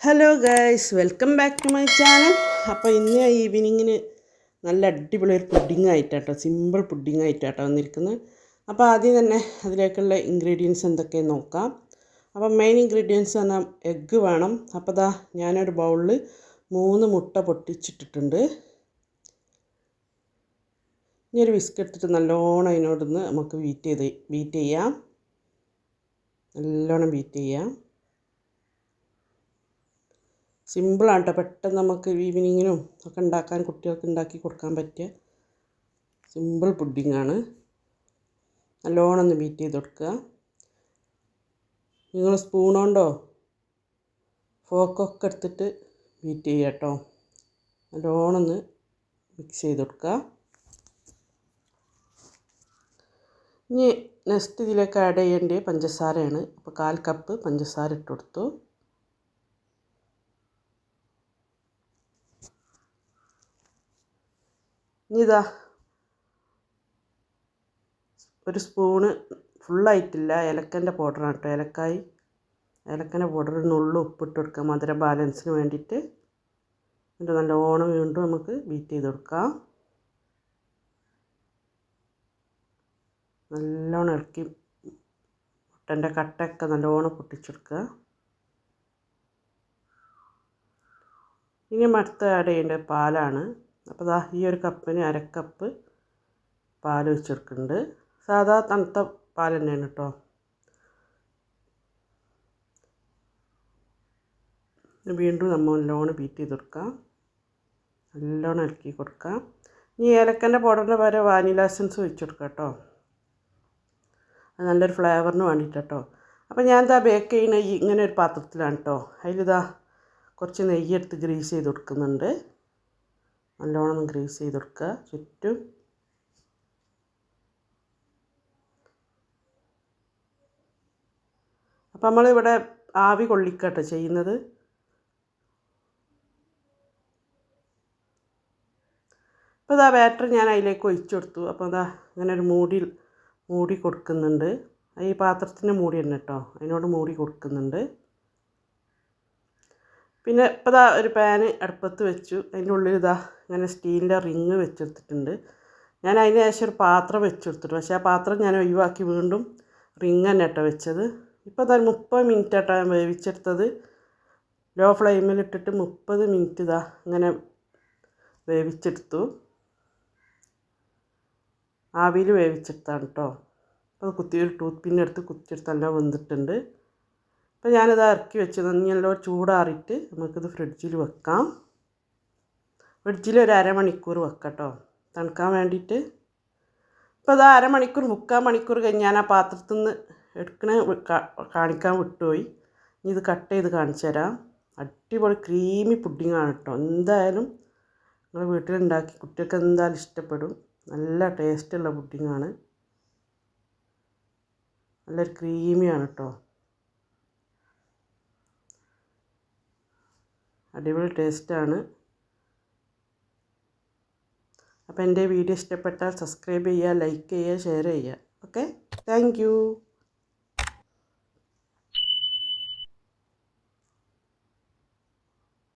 Hello guys, welcome back to my channel. അപ്പോൾ ഇന്ന് ഈവനിങ്ങിന് നല്ല അടിപൊളി ഒരു പുഡിങ് ആയിട്ടാട്ടോ, സിമ്പിൾ പുഡിങ് ആയിട്ടാട്ടോ വന്നിരിക്കുന്നത്. അപ്പോൾ ആദ്യം തന്നെ അതിലേക്കുള്ള ഇൻഗ്രീഡിയൻസ് എന്തൊക്കെയെന്ന് നോക്കാം. അപ്പോൾ മെയിൻ ഇൻഗ്രീഡിയൻസ് പറഞ്ഞാൽ എഗ്ഗ് വേണം. അപ്പോൾ ദാ ഞാനൊരു ബൗളിൽ 3 മുട്ട പൊട്ടിച്ചിട്ടിട്ടുണ്ട്. ഇനി ഒരു വിസ്ക് എടുത്തിട്ട് നല്ലോണം അതിനോടൊന്ന് നമുക്ക് ബീറ്റ് ചെയ്യാം. നല്ലോണം ബീറ്റ് ചെയ്യാം. സിമ്പിളാണ് കേട്ടോ, പെട്ടെന്ന് നമുക്ക് ഈവനിങ്ങിനും ഒക്കെ ഉണ്ടാക്കാൻ, കുട്ടികൾക്ക് ഉണ്ടാക്കി കൊടുക്കാൻ പറ്റിയ സിമ്പിൾ പുഡിങ്ങാണ്. നല്ലോണം ഒന്ന് ബീറ്റ് ചെയ്ത് കൊടുക്കുക. നിങ്ങൾ സ്പൂൺ കൊണ്ടോ ഫോക്കൊക്കെ എടുത്തിട്ട് ബീറ്റ് ചെയ്യുക കേട്ടോ. നല്ലോണം ഒന്ന് മിക്സ് ചെയ്ത് കൊടുക്കുക. ഇനി നെക്സ്റ്റ് ഇതിലേക്ക് ആഡ് ചെയ്യേണ്ടത് പഞ്ചസാരയാണ്. അപ്പോൾ 1/4 കപ്പ് പഞ്ചസാര ഇട്ട് കൊടുത്തു. ഇനി ഇതാ ഒരു സ്പൂണ് ഫുള്ളായിട്ടില്ല, ഏലക്കൻ്റെ പൗഡറാണ് കേട്ടോ. ഏലക്കൻ്റെ പൗഡർ നുള്ളു ഉപ്പിട്ട് കൊടുക്കുക, മധുര ബാലൻസിന് വേണ്ടിയിട്ട്. എന്നിട്ട് നല്ലോണം വീണ്ടും നമുക്ക് ബീറ്റ് ചെയ്ത് കൊടുക്കാം. നല്ലോണം ഇളക്കി മുട്ടൻ്റെ കട്ടയൊക്കെ നല്ലോണം പൊട്ടിച്ചെടുക്കുക. ഇനി അടുത്ത് ആഡ് ചെയ്യേണ്ടത് പാലാണ്. അപ്പോൾ ദാ ഈ ഒരു കപ്പിന് 1/2 കപ്പ് പാൽ ഒഴിച്ചെടുക്കുന്നുണ്ട്. സാധാ തണുത്ത പാൽ തന്നെയാണ് കേട്ടോ. വീണ്ടും നമ്മൾ നല്ലോണം ബീറ്റ് ചെയ്ത് കൊടുക്കാം. നല്ലോണം ഇളക്കി കൊടുക്കാം. ഇനി ഏലക്കൻ്റെ പൗഡറിൻ്റെ പകരം വാനില എസൻസ് ഒഴിച്ച് കൊടുക്കാം കേട്ടോ. അത് നല്ലൊരു ഫ്ലേവറിന് വേണ്ടിയിട്ട് കേട്ടോ. അപ്പോൾ ഞാനിതാ ബേക്ക് ചെയ്യുന്ന ഇങ്ങനെ ഒരു പാത്രത്തിലാണ് കേട്ടോ. അതിലിതാ കുറച്ച് നെയ്യെടുത്ത് ഗ്രീസ് ചെയ്ത് കൊടുക്കുന്നുണ്ട്. നല്ലോണം ഒന്ന് ഗ്രീസ് ചെയ്ത് കൊടുക്കുക ചുറ്റും. അപ്പം നമ്മളിവിടെ ആവി കൊള്ളിക്കട്ടോ ചെയ്യുന്നത്. അപ്പോൾ ഇതാ ബാറ്റർ ഞാൻ അതിലേക്ക് ഒഴിച്ചു കൊടുത്തു. അപ്പോൾ ഇതാ ഇങ്ങനെ ഒരു മൂടി കൊടുക്കുന്നുണ്ട്. ഈ പാത്രത്തിൻ്റെ മൂടി തന്നെ കേട്ടോ, അതിനോട് മൂടി കൊടുക്കുന്നുണ്ട്. പിന്നെ ഇപ്പോൾ ഇതാ ഒരു പാന് അടുപ്പത്ത് വെച്ചു. അതിൻ്റെ ഉള്ളിൽ ഇതാ ഇങ്ങനെ സ്റ്റീലിൻ്റെ റിങ് വെച്ചെടുത്തിട്ടുണ്ട്. ഞാൻ അതിന് ശേഷം ഒരു പാത്രം വെച്ചെടുത്തിട്ട്, പക്ഷേ ആ പാത്രം ഞാൻ ഒഴിവാക്കി വീണ്ടും റിങ് തന്നെ കേട്ടോ വെച്ചത്. ഇപ്പോൾ ഇതാ 30 മിനിറ്റ് ആട്ടോ ഞാൻ വേവിച്ചെടുത്തത്. ലോ ഫ്ലെയിമിലിട്ടിട്ട് 30 മിനിറ്റ് ഇതാ ഇങ്ങനെ വേവിച്ചെടുത്തു. ആവിയിൽ വേവിച്ചെടുത്താണ് കേട്ടോ. അപ്പോൾ ഒരു ടൂത്ത് പിന്നെടുത്ത് കുത്തിയെടുത്ത് നല്ല വെന്തിട്ടുണ്ട്. അപ്പോൾ ഞാനിത് ഇറക്കി വെച്ചത് നല്ലോണം ചൂടാറിയിട്ട് നമുക്കിത് ഫ്രിഡ്ജിൽ വെക്കാം. ഫ്രിഡ്ജിൽ ഒരു 1/2 മണിക്കൂർ വെക്കാം കേട്ടോ, തണുക്കാൻ വേണ്ടിയിട്ട്. ഇപ്പോൾ ഇത് 1/2 മണിക്കൂർ 3/4 മണിക്കൂർ കഴിഞ്ഞ് ഞാൻ ആ പാത്രത്തിൽ നിന്ന് കാണിക്കാൻ വിട്ടുപോയി. ഇനി ഇത് കട്ട് ചെയ്ത് കാണിച്ചു തരാം. അടിപൊളി ക്രീമി പുഡിങ്ങാണ് കേട്ടോ. എന്തായാലും നിങ്ങൾ വീട്ടിലുണ്ടാക്കി കുട്ടികൾക്ക് എന്തായാലും ഇഷ്ടപ്പെടും. നല്ല ടേസ്റ്റുള്ള പുഡിങ്ങാണ്. നല്ലൊരു ക്രീമിയാണ് കേട്ടോ. അടിപൊളി ടേസ്റ്റാണ്. അപ്പോൾ എൻ്റെ വീഡിയോ ഇഷ്ടപ്പെട്ടാൽ സബ്സ്ക്രൈബ് ചെയ്യുക, ലൈക്ക് ചെയ്യുക, ഷെയർ ചെയ്യുക. Okay, thank you.